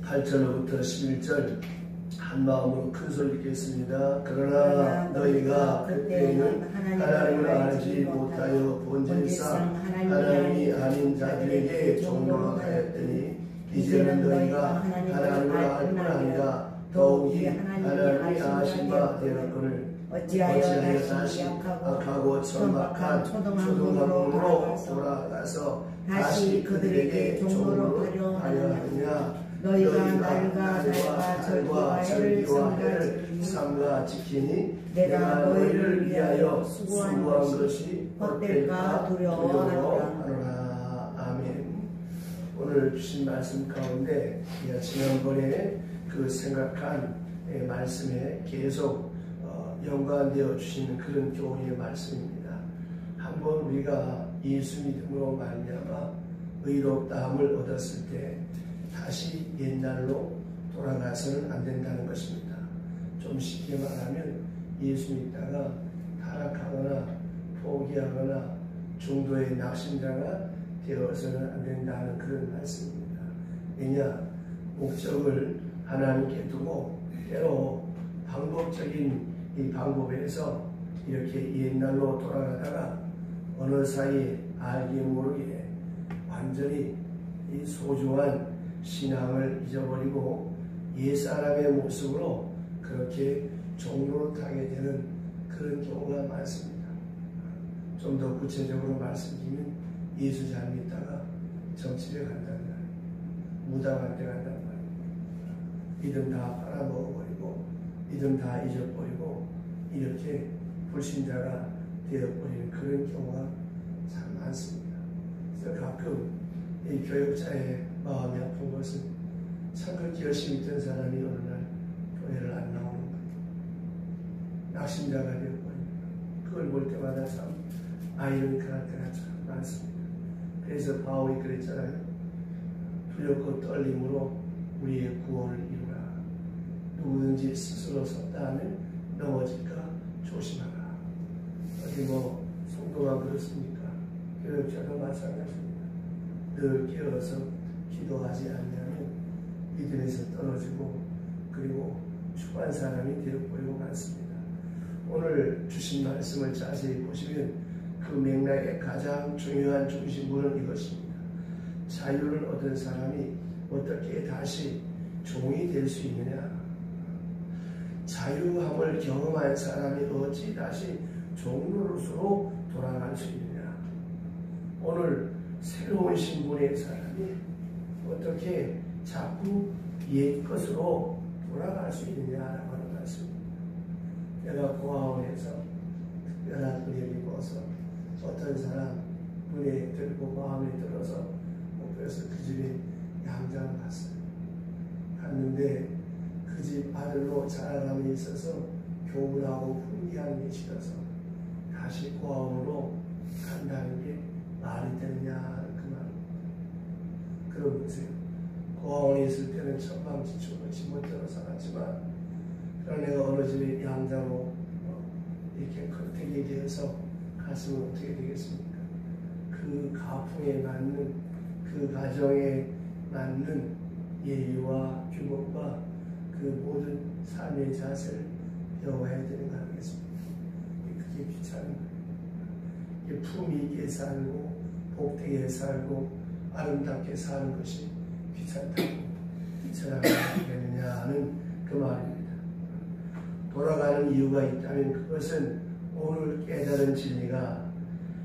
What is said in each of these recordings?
8절로부터 11절 한 마음으로 큰 소리 읽겠습니다. 그러나 너희가 그때는 하나님을 알지 못하여 본질상 하나님이 아닌 자들에게 종로로 하였더니 이제는 너희가 하나님을 알 뿐 아니라 더욱이 하나님이 아신 바 되었거늘 어찌하여 다시 악하고 천박한 초등학문으로 돌아가서 다시 그들에게 종로로 하려 하느냐. 너희가 날과 달과 절기와 해를 삼가 지키니 내가 너희를 위하여 수고한 것이 헛될까 두려워하노라. 아멘. 오늘 주신 말씀 가운데 지난번에 그 생각한 말씀에 계속 연관되어 주시는 그런 교훈의 말씀입니다. 한번 우리가 예수 믿음으로 말미암아 의롭다함을 얻었을 때 다시 옛날로 돌아가서는 안 된다는 것입니다. 좀 쉽게 말하면 예수 믿다가 타락하거나 포기하거나 중도의 낙심자가 되어서는 안 된다는 그런 말씀입니다. 왜냐? 목적을 하나님께 두고 때로 방법적인 이 방법에서 이렇게 옛날로 돌아가다가 어느 사이에 알게 모르게 완전히 이 소중한 신앙을 잊어버리고 옛사람의 모습으로 그렇게 종로를 타게 되는 그런 경우가 많습니다. 좀 더 구체적으로 말씀드리면 예수 잘 믿다가 정치에 간다는 말이에요. 무당한 데 간다는 말이에요. 믿음 다 빨아먹어버리고 믿음 다 잊어버리고 이렇게 불신자가 되어버리는 그런 경우가 참 많습니다. 그래서 가끔 이 교육자의 마음이 아픈 것은 참 그렇게 열심히 있던 사람이 어느 날 교회를 안 나오는 거예요. 낙심자가 되어버립니다. 그걸 볼 때마다 참 아이러니컬할 때가 참 많습니다. 그래서 바울이 그랬잖아요. 두렵고 떨림으로 우리의 구원을 이루라. 누구든지 스스로 섰다 하면 넘어질까 조심하라. 어디 뭐 성도가 그렇습니까? 교육자도 마찬가지입니다. 늘 깨어서 기도하지 않으면 믿음에서 떨어지고 그리고 추한 사람이 되어버리고 많습니다. 오늘 주신 말씀을 자세히 보시면 그 맥락의 가장 중요한 중심부는 이것입니다. 자유를 얻은 사람이 어떻게 다시 종이 될 수 있느냐. 자유함을 경험한 사람이 어찌 다시 종로로서 돌아갈 수 있느냐. 오늘 새로운 신분의 사람이 어떻게 자꾸 옛 것으로 돌아갈 수 있느냐라고 하는 말씀입니다. 내가 고아원에서 특별한 은혜를 입어서 어떤 사람 눈에 들고 마음에 들어서 그래서 그 집에 양장을 갔어요. 갔는데 그 집 아들로 자라감에 있어서 교훈하고 훈계함이 싫어서 다시 고아원으로 간다는 게 말이 되느냐 그 말. 그러고 보세요. 고아원에 있을 때는 천방지축을 지못대로 살았지만 그런 애가 어느 집에 양자로 이렇게 컨택이 되어서 갔으면 어떻게 되겠습니까? 그 가풍에 맞는 그 가정에 맞는 예의와 규범과 그 모든 삶의 자세를 배워야 되는 거 아니겠습니까? 그게 귀찮은 거예요. 품위 있게 살고 복되게 살고 아름답게 사는 것이 귀찮다고 귀찮아야 되느냐는 그 말입니다. 돌아가는 이유가 있다면 그것은 오늘 깨달은 진리가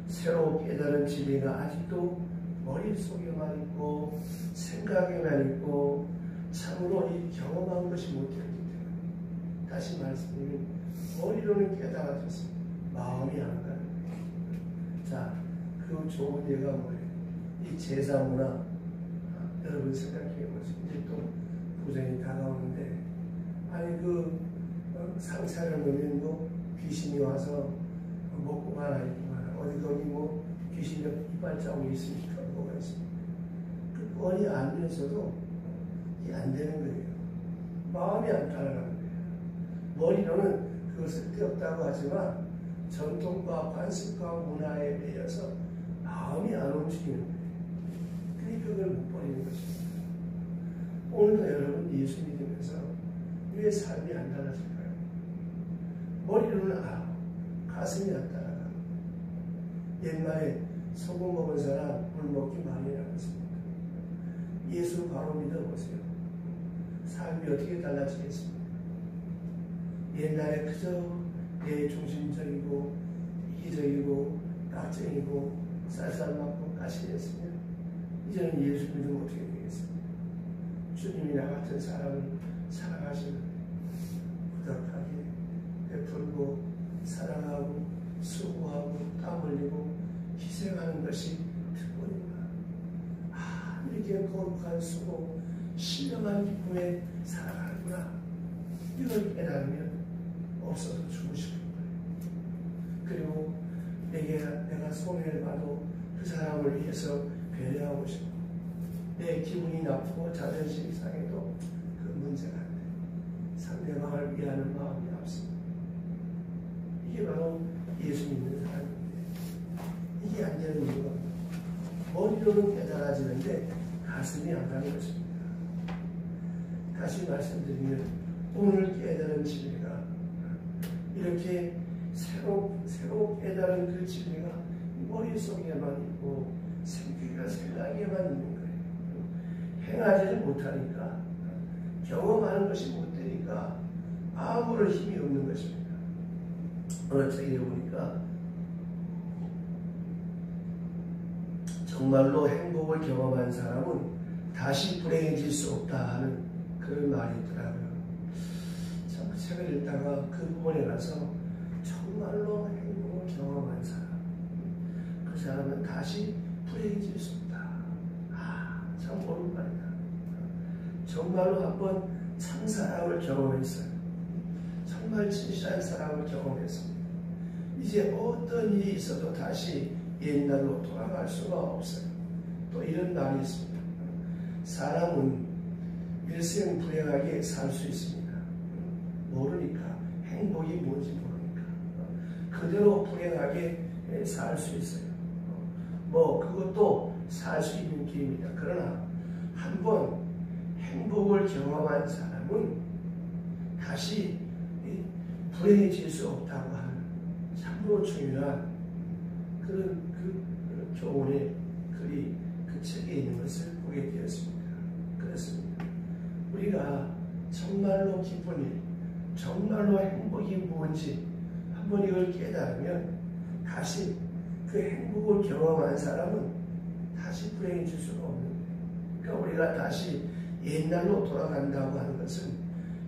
새로 깨달은 진리가 아직도 머릿속에만 있고 생각에만 있고 참으로 이 경험한 것이 못되기 때문에 다시 말씀드리면 머리로는 깨달아졌습니다. 마음이 안 가는 거예요. 자, 그 좋은 예가 뭐예요? 이 제사문화 여러분 생각해 보세요. 이제 또 부정이 다가오는데 아니 그 상차려 놓으면 뭐 귀신이 와서 먹고 가나 어디 거기 뭐 귀신이 이빨 자국이 있으니까 뭐가 있습니까? 그 뻔히 알면서도 이게 안 되는 거예요. 마음이 안 따라가는 거예요. 머리로는 그것을 띄었다고 하지만 전통과 관습과 문화에 매여서 마음이 안 움직이는 거예요. 그러니까 그걸 못 버리는 것입니다. 오늘도 여러분 예수 믿으면서 왜 삶이 안 달라질까요? 머리로는 알아. 가슴이 안 따라가. 옛말에 소금 먹은 사람 물 먹기 많이 나갔습니다. 예수 바로 믿어보세요. 삶이 어떻게 달라지겠습니까? 옛날에 그저 내 중심적이고 이기적이고 낙쟁이고 쌀쌀맞고 까칠했으면 이제는 예수 믿으면 어떻게 되겠습니까? 주님이나 같은 사람을 살아가시는 부덕하게 베풀고 사랑하고 수고하고 땀 흘리고 희생하는 것이 특권이구나. 이렇게 거룩한 수고 신령한 기쁨에 살아가는구나. 이걸 깨달으면 없어도 주고 싶은 거예요. 그리고 내가 손해를 봐도 그 사람을 위해서 배려하고 싶고, 내 기분이 나쁘고 자존심이 상해도 그 문제가 안 돼. 상대방을 위하는 마음이 없습니다. 이게 바로 예수 믿는 사람인데, 이게 안 되는 이유가 머리로는 깨달아지는데 가슴이 안 가는 것입니다. 다시 말씀드리면 오늘 깨달은 진리가 이렇게 새로 깨달은 그 진리가 머릿속에만 있고 생각에만 있는 거예요. 행하지를 못하니까, 경험하는 것이 못 되니까 아무런 힘이 없는 것입니다. 어느 책에 보니까 정말로 행복을 경험한 사람은 다시 불행해질 수 없다 하는 그런 말이 있더라고요. 참 그 책을 읽다가 그 부분에 가서 정말로 행복을 경험한 사람, 그 사람은 다시 불행해질 수 없다. 참 옳은 말이다. 정말로 한번 참 사랑을 경험했어요. 정말 진실한 사랑을 경험했습니다. 이제 어떤 일이 있어도 다시 옛날로 돌아갈 수가 없어요. 또 이런 말이 있습니다. 사람은 일생불행하게 살 수 있습니다. 모르니까, 행복이 뭔지 모르니까 그대로 불행하게 살 수 있어요. 그것도 살 수 있는 길입니다. 그러나 한번 행복을 경험한 사람은 다시 불행해질 수 없다고 하는 참으로 중요한 그런 교훈의 글이 그 책에 있는 것을 보게 되었습니다. 그렇습니다. 우리가 정말로 기쁜 일, 정말로 행복이 뭔지 한번 이걸 깨달으면 다시 그 행복을 경험한 사람은 다시 불행해질 수가 없는 거예요. 그러니까 우리가 다시 옛날로 돌아간다고 하는 것은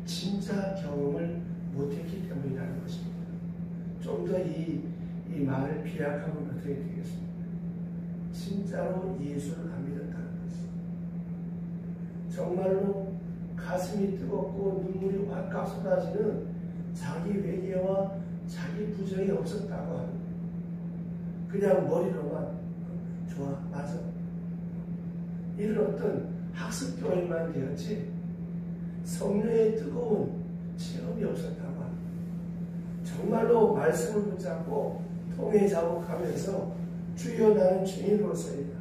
진짜 경험을 못했기 때문이라는 것입니다. 좀 더 이 말을 비약하면 어떻게 되겠습니까? 진짜로 예수를 안 믿었다는 것입니다. 정말로 가슴이 뜨겁고 눈물이 왈칵 쏟아지는 자기 회개와 자기 부정이 없었다고 하는 거예요. 그냥 머리로만 좋아, 맞아, 이런 어떤 학습교육만 되었지 성령의 뜨거운 체험이 없었다고 합니다. 정말로 말씀을 붙잡고 통해 자복하면서 주여 나는 주인으로서이다.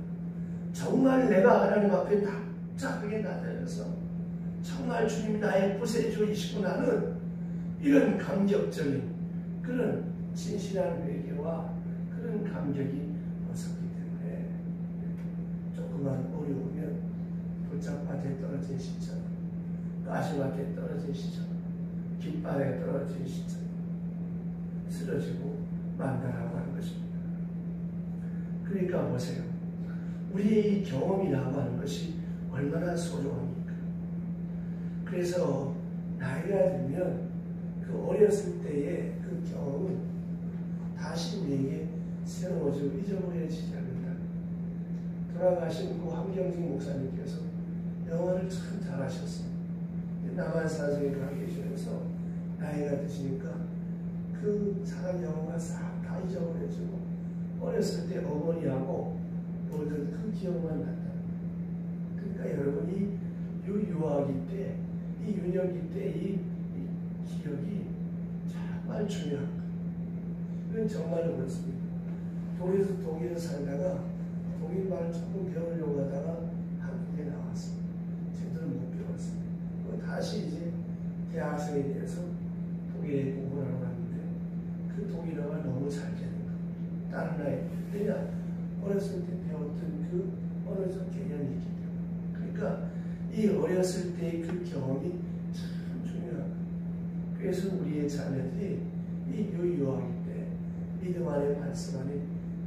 정말 내가 하나님 앞에 납작하게 나타나서 정말 주님이 나의 구세주이시구나는 이런 감격적인 그런 진실한 회개와 그런 감격이 없었기 때문에 조금만 어려우면 불짝밭에 떨어진 시처럼, 가시밭에 떨어진 시처럼, 깃발에 떨어진 시처럼 쓰러지고 만다라고 하는 것입니다. 그러니까 보세요. 우리의 이 경험이라고 하는 것이 얼마나 소중합니까? 그래서 나이가 들면 그 어렸을 때의 그 경험은 다시 우리에게 새로워지고 잊어버려지지 않는다. 돌아가신 그 황경진 목사님께서 영어를 참 잘하셨습니다. 남한사정에 가 계시면서 나이가 드시니까 그 사람 영어가 싹 다 잊어버려지고 어렸을 때 어머니하고 놀던 그 기억만 난다. 그러니까 여러분이 유아기 때, 이 유년기 때 이 기억이 정말 중요한 거예요. 이건 정말로 그렇습니다. 독일에서 살다가 독일 말을 조금 배우려고 하다가 한국에 나왔어요. 제대로 못 배웠어요. 다시 이제 대학생이 돼서 독일에 공부를 하고 갔는데 그 독일어가 너무 잘 되는 거예요. 다른 나라에. 왜냐? 어렸을 때 배웠던 그 언어적 개념이 있기 때문에. 그러니까 이 어렸을 때의 그 경험이 참 중요하다. 그래서 우리의 자녀들이 이 유아기 때 믿음 안에 말씀 안에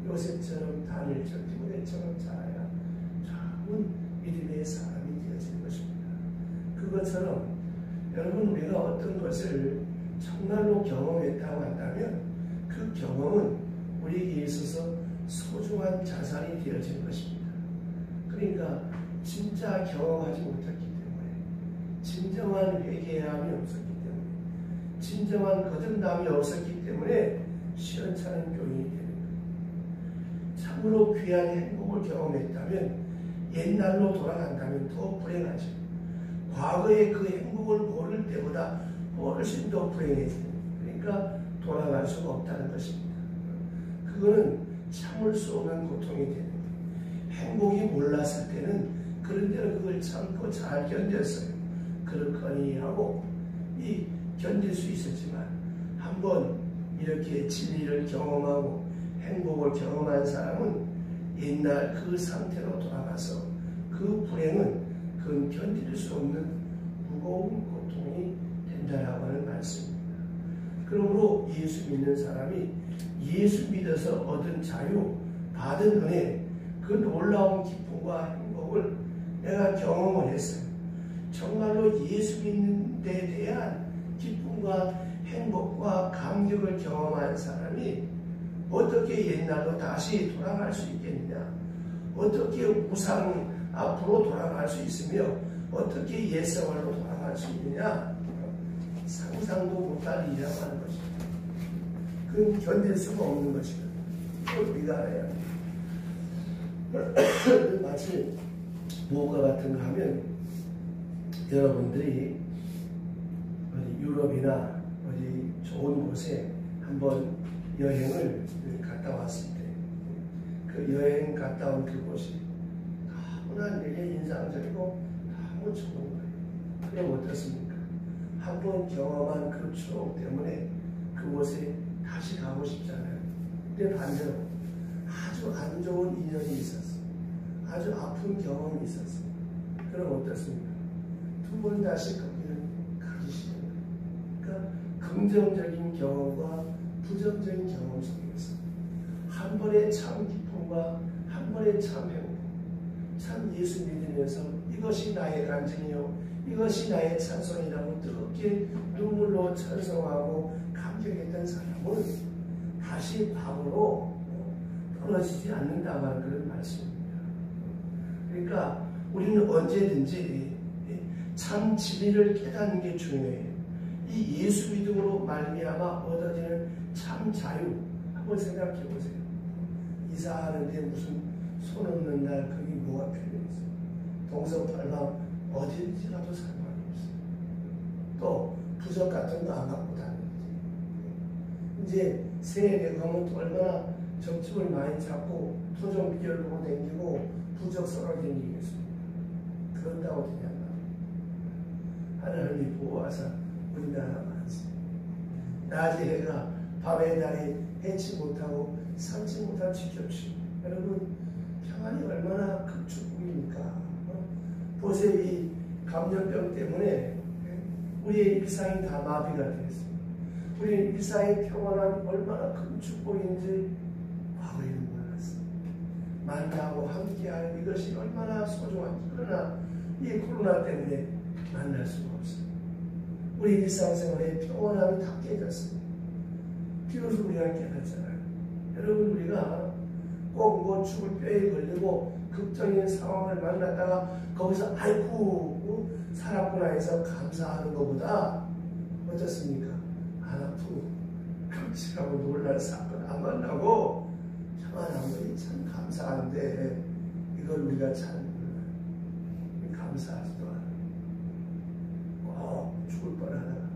요셉처럼 다니엘처럼 디모데처럼 자라야 좋은 믿음의 사람이 되어지는 것입니다. 그것처럼 여러분 우리가 어떤 것을 정말로 경험했다고 한다면 그 경험은 우리에게 있어서 소중한 자산이 되어지는 것입니다. 그러니까 진짜 경험하지 못했기 때문에 진정한 회개함이 없었기 때문에 진정한 거듭남이 없었기 때문에 시원찮은 교인이 되는 거예요. 참으로 귀한 행복을 경험했다면 옛날로 돌아간다면 더 불행하죠. 과거의 그 행복을 모를 때보다 훨씬 더 불행해져요. 그러니까 돌아갈 수가 없다는 것입니다. 그거는 참을 수 없는 고통이 되는 거예요. 행복이 몰랐을 때는 그런 대로 그걸 참고 잘 견뎠어요. 그렇거니 하고 견딜 수 있었지만 한번 이렇게 진리를 경험하고 행복을 경험한 사람은 옛날 그 상태로 돌아가서 그 불행은 그건 견딜 수 없는 무거운 고통이 된다라고 하는 말씀입니다. 그러므로 예수 믿는 사람이 예수 믿어서 얻은 자유, 받은 은혜, 그 놀라운 기쁨과 행복을 내가 경험을 했어요. 정말로 예수 믿는 데 대한 기쁨과 행복과 감격을 경험한 사람이 어떻게 옛날로 다시 돌아갈 수 있겠느냐? 어떻게 우상 앞으로 돌아갈 수 있으며 어떻게 옛생활로 돌아갈 수 있느냐? 상상도 못할 일이라고 하는 것입니다. 그건 견딜 수가 없는 것이거든요. 이걸 우리가 알아야 합니다. 마치 무엇과 같은 거 하면 여러분들이 어디 유럽이나 어디 좋은 곳에 한번 여행을 갔다 왔을 때 그 여행 갔다 온 그곳이 너무나 내게 인상적이고 너무 좋은 거예요. 그럼 어떻습니까? 한번 경험한 그 추억 때문에 그곳에 다시 가고 싶잖아요. 근데 반대로 아주 안 좋은 인연이 있었어. 아주 아픈 경험이 있었어. 그럼 어떻습니까? 두 번 다시 거기는 가기 싫은 거예요. 그러니까 긍정적인 경험과 부정적인 경험 속에서 한 번의 참 기쁨과 한 번의 참 행복, 참 예수 믿으면서 이것이 나의 간증이요 이것이 나의 찬송이라고 뜨겁게 눈물로 찬송하고 감격했던 사람은 다시 과거로 떨어지지 않는다는 그런 말씀입니다. 그러니까 우리는 언제든지 참 진리를 깨닫는 게 중요해요. 이 예수 믿음으로 말미암아 얻어지는 참 자유 한번 생각해 보세요. 이사하는데 무슨 손 없는 날 그게 뭐가 필요했어요? 동서팔방 어디든지 가도 상관이 없어요. 또 부적 같은 거 안 갖고 다니지. 이제 새해에 가면 또 얼마나 점집을 많이 잡고 토종 비결로 댕기고 부적 썰어 댕기겠습니까? 그런다고 되냐? 하나님이 보호하사 우리나라 많지. 낮에 해가 밤에 달이 해치 못하고 삼지 못한 지켜주시고 여러분 평안이 얼마나 큰 축복입니까? 보세요. 이 감염병 때문에 우리의 일상이 다 마비가 되었습니다. 우리의 일상의 평안함이 얼마나 큰 축복인지 과거에는 몰랐어요. 만나고 함께하는 이것이 얼마나 소중한지. 그러나 이 코로나 때문에 만날 수가 없어요. 우리 일상생활의 평온함이 다 깨졌습니다. 비로소 우리가 깨닫잖아요. 여러분 우리가 꼭 뭐 죽을 뼈에 걸리고 극적인 상황을 만났다가 거기서 아이고 살았구나 해서 감사하는 것보다 어떻습니까? 안 아프고 끔찍하고 놀랄 사건 안 만나고 평안한 것이 참 감사한데 이걸 우리가 잘 몰라요. 감사하지도 않아요. 죽을 뻔하다가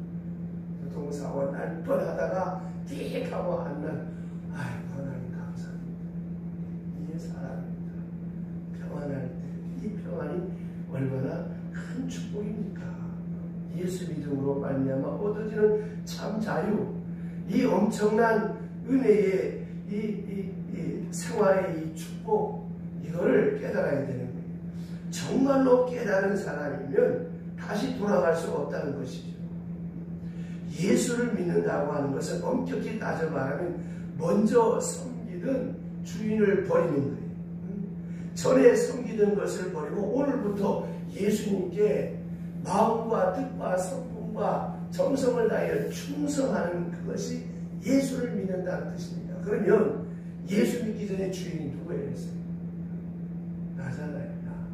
교통사고 날 뻔하다가 띡 하고 안날 아이고 하나님 감사합니다. 이게 사람입니다. 평안할 때 이 평안이 얼마나 큰 축복입니까? 믿음으로 말미암아 얻어지는 참 자유, 이 엄청난 은혜의 이 생활의 이 축복, 이거를 깨달아야 되는 거예요. 정말로 깨달은 사람이면 다시 돌아갈 수 없다는 것이죠. 예수를 믿는다고 하는 것은 엄격히 따져 말하면 먼저 섬기던 주인을 버리는 거예요. 전에 섬기던 것을 버리고 오늘부터 예수님께 마음과 뜻과 성품과 정성을 다하여 충성하는 그것이 예수를 믿는다는 뜻입니다. 그러면 예수 믿기 전에 주인이 누구예요? 나잖아요. 나.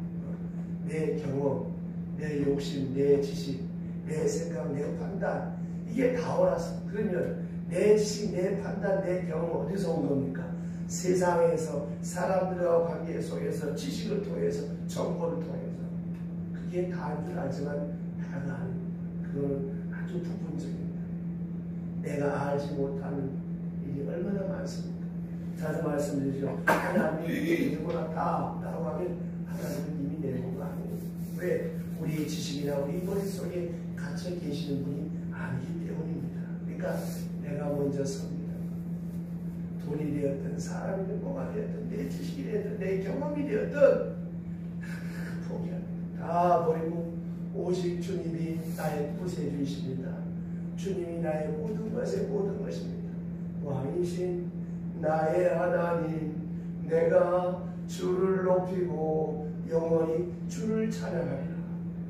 내 경험, 내 욕심, 내 지식, 내 생각, 내 판단, 이게 다 올랐어. 그러면 내 지식, 내 판단, 내 경험 어디서 온 겁니까? 세상에서 사람들과 관계 속에서 지식을 통해서 정보를 통해서. 그게 다인 줄 알지만 다가 아닙니다. 그건 아주 부분적입니다. 내가 알지 못하는 일이 얼마나 많습니까? 자주 말씀드리죠. 하나님이 누구나 다 없다고 하면 하나님은 이미 내놓은 거 아니에요. 왜? 우리의 지식이나 우리 머릿속에 갇혀 계시는 분이 아니기 때문입니다. 그러니까 내가 먼저 섭니다. 돈이 되었든 사람이든 뭐가 되었든 내 지식이 되었든 내 경험이 되었든 다 포기합니다. 다 버리고 오직 주님이 나의 구세주이십니다. 주님이 나의 모든 것의 모든 것입니다. 왕이신 나의 하나님, 내가 주를 높이고 영원히 주를 찬양하리라.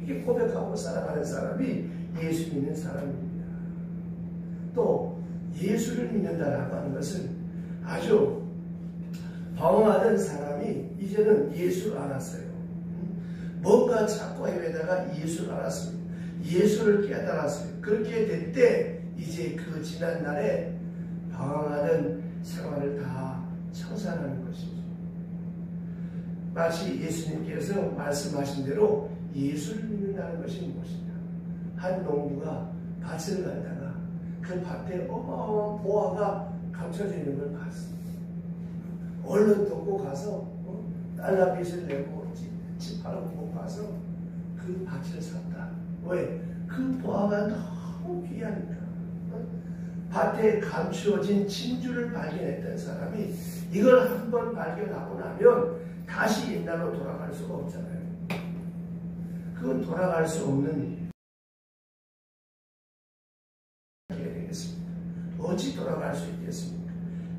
이게 고백하고 살아가는 사람이 예수 믿는 사람입니다. 또 예수를 믿는다라고 하는 것은 아주 방황하던 사람이 이제는 예수를 알았어요. 뭔가 찾고 헤매다가 예수를 알았습니다. 예수를 깨달았어요. 그렇게 될 때 이제 그 지난 날에 방황하던 생활을 다 청산하는 것이죠. 마치 예수님께서 말씀하신 대로 예수를 믿는다는 것이 무엇이냐. 한 농부가 밭을 갈다가 그 밭에 어마어마한 보화가 감춰져 있는 걸 봤습니다. 얼른 돕고 가서 달러빚을 내고 집 팔아보고 가서 그 밭을 샀다. 왜? 그 보화가 너무 귀하니까. 밭에 감추어진 진주를 발견했던 사람이 이걸 한번 발견하고 나면 다시 옛날로 돌아갈 수가 없잖아요. 그건 돌아갈 수 없는 일이 되겠습니다. 어찌 돌아갈 수 있겠습니까?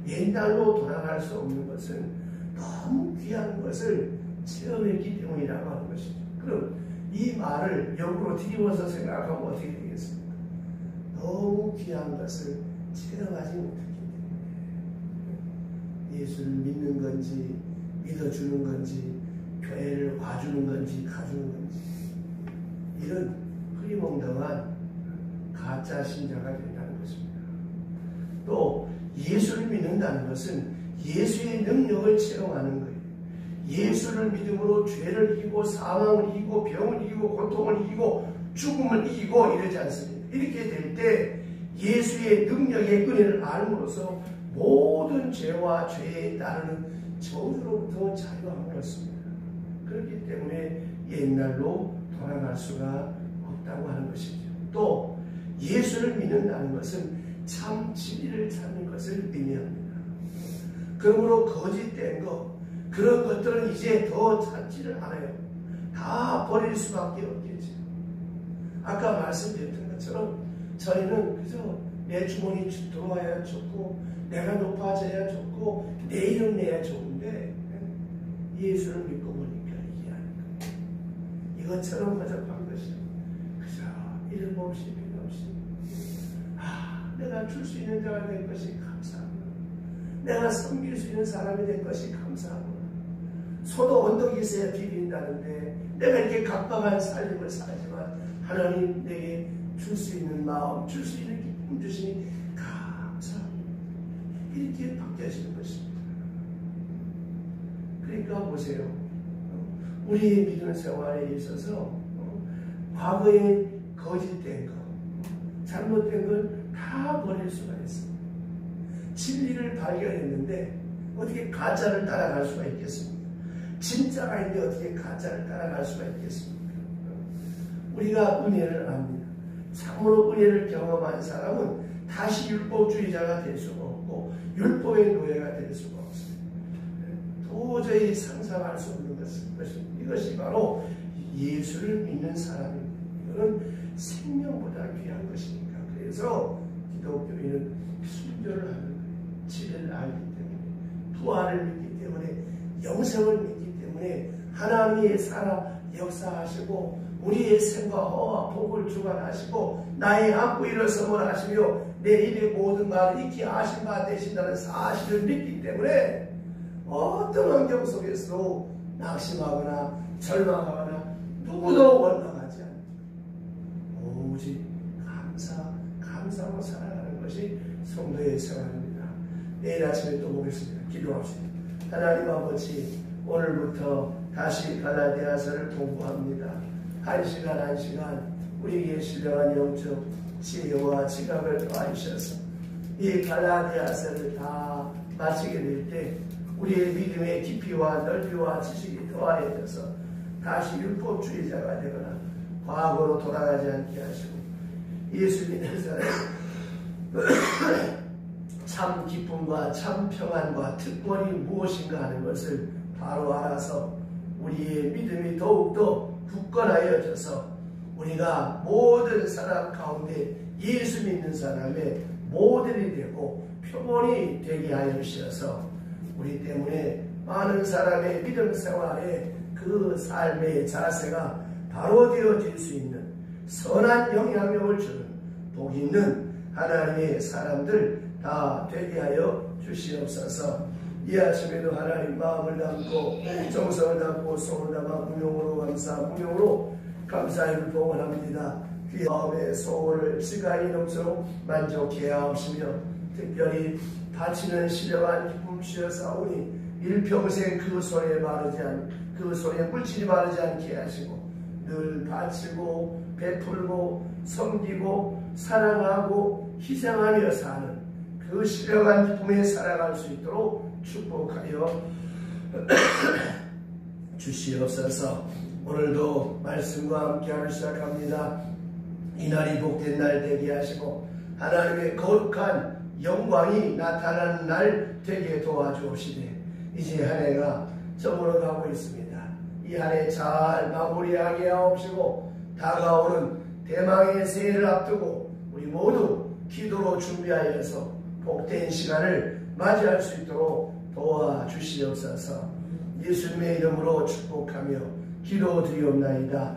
옛날로 돌아갈 수 없는 것은 너무 귀한 것을 체험했기 때문이라고 하는 것이죠. 그럼 이 말을 역으로 뒤집어서 생각하면 어떻게 되겠습니까? 너무 귀한 것을 체험하지 못했기 때문에 예수를 믿는 건지 믿어주는 건지 교회를 와주는 건지 가주는 건지 이런 흐리멍덩한 가짜 신자가 된다는 것입니다. 또 예수를 믿는다는 것은 예수의 능력을 체험하는 거예요. 예수를 믿음으로 죄를 이기고 사망을 이기고 병을 이기고 고통을 이기고 죽음을 이기고 이러지 않습니다. 이렇게 될 때 예수의 능력의 은혜를 알므로써 모든 죄와 죄에 따르는 저주로부터 자유함을 얻습니다. 그렇기 때문에 옛날로 돌아갈 수가 없다고 하는 것이죠. 또 예수를 믿는다는 것은 참 진리를 찾는 것을 의미합니다. 그러므로 거짓된 것, 그런 것들은 이제 더 찾지를 않아요. 다 버릴 수밖에 없겠죠. 아까 말씀드렸던 것처럼 저희는 그저 내 주머니 들어와야 좋고 내가 높아져야 좋고 내 이름 내야 좋은데 예수를 믿고 보니까 이게 아닌가. 이것처럼 허접한 것이 그저 이름 없이 필요 없이 내가 줄 수 있는 자가 될 것이 감사하구나. 내가 섬길 수 있는 사람이 될 것이 감사하구나. 소도 언덕이 있어야 비빈다는데 내가 이렇게 각박한 삶을 살지만 하나님 내게 줄 수 있는 마음, 줄 수 있는 기쁨 주시니 감사합니다. 이렇게 바뀌어지는 것입니다. 그러니까 보세요. 우리의 믿음 생활에 있어서 과거에 거짓된 것, 잘못된 걸 다 버릴 수가 있습니다. 진리를 발견했는데 어떻게 가짜를 따라갈 수가 있겠습니까? 진짜가 있는데 어떻게 가짜를 따라갈 수가 있겠습니까? 우리가 은혜를 압니다. 참으로 은혜를 경험한 사람은 다시 율법주의자가 될 수가 없고 율법의 노예가 될 수가 없습니다. 도저히 상상할 수 없는 것입니다. 이것이 바로 예수를 믿는 사람입니다. 이거는 생명보다 귀한 것이니까. 그래서 기독교인은 순교를 하는 거예요. 지혜를 알기 때문에, 부활을 믿기 때문에, 영생을 믿기 때문에 하나님이 살아 역사하시고 우리의 생과 허와 복을 주관하시고 나의 안고 일어섬을 하시며 내 입의 모든 말을 익히 하신 바 되신다는 사실을 믿기 때문에 어떤 환경 속에서도 낙심하거나 절망하거나 누구도 원망하지 않고 오직 감사로 살아가는 것이 성도의 생활입니다. 내일 아침에 또 보겠습니다. 기도합시다. 하나님 아버지, 오늘부터 다시 갈라디아서를 공부합니다. 한 시간 우리에게 신령한 영적 지혜와 지각을 더하셔서 이 갈라디아서를 다 마치게 될 때 우리의 믿음의 깊이와 넓이와 지식이 더하여져서 다시 율법주의자가 되거나 과거로 돌아가지 않게 하시고 예수 믿는 사람 참 기쁨과 참 평안과 특권이 무엇인가 하는 것을 바로 알아서 우리의 믿음이 더욱더 굳건하여져서 우리가 모든 사람 가운데 예수 믿는 사람의 모델이 되고 표본이 되게 하여 주셔서 우리 때문에 많은 사람의 믿음 생활에 그 삶의 자세가 바로 되어질 수 있는 선한 영향력을 주는 복 있는 하나님의 사람들 다 되게 하여 주시옵소서. 이 아침에도 하나님 마음을 담고 정성을 담고 손을 담아 무용으로 감사의 봉헌합니다. 그 마음의 소원을 시간이 넘도록 만족해 하옵시며 특별히 바치는 신령한 기쁨 주셔사오니 일평생 그 손에 물질이 바르지 않게 하시고 늘 바치고 베풀고 섬기고 사랑하고 희생하며 사는 그 신령한 기쁨에 살아갈 수 있도록 축복하여 주시옵소서. 오늘도 말씀과 함께하기 시작합니다. 이날이 복된 날 되게 하시고 하나님의 거룩한 영광이 나타나는 날 되게 도와주옵시되 이제 한 해가 저물어 가고 있습니다. 이 한 해 잘 마무리하게 하옵시고 다가오는 대망의 새해를 앞두고 우리 모두 기도로 준비하여서 복된 시간을 맞이할 수 있도록 도와주시옵소서. 예수님의 이름으로 축복하며 기도드리옵나이다.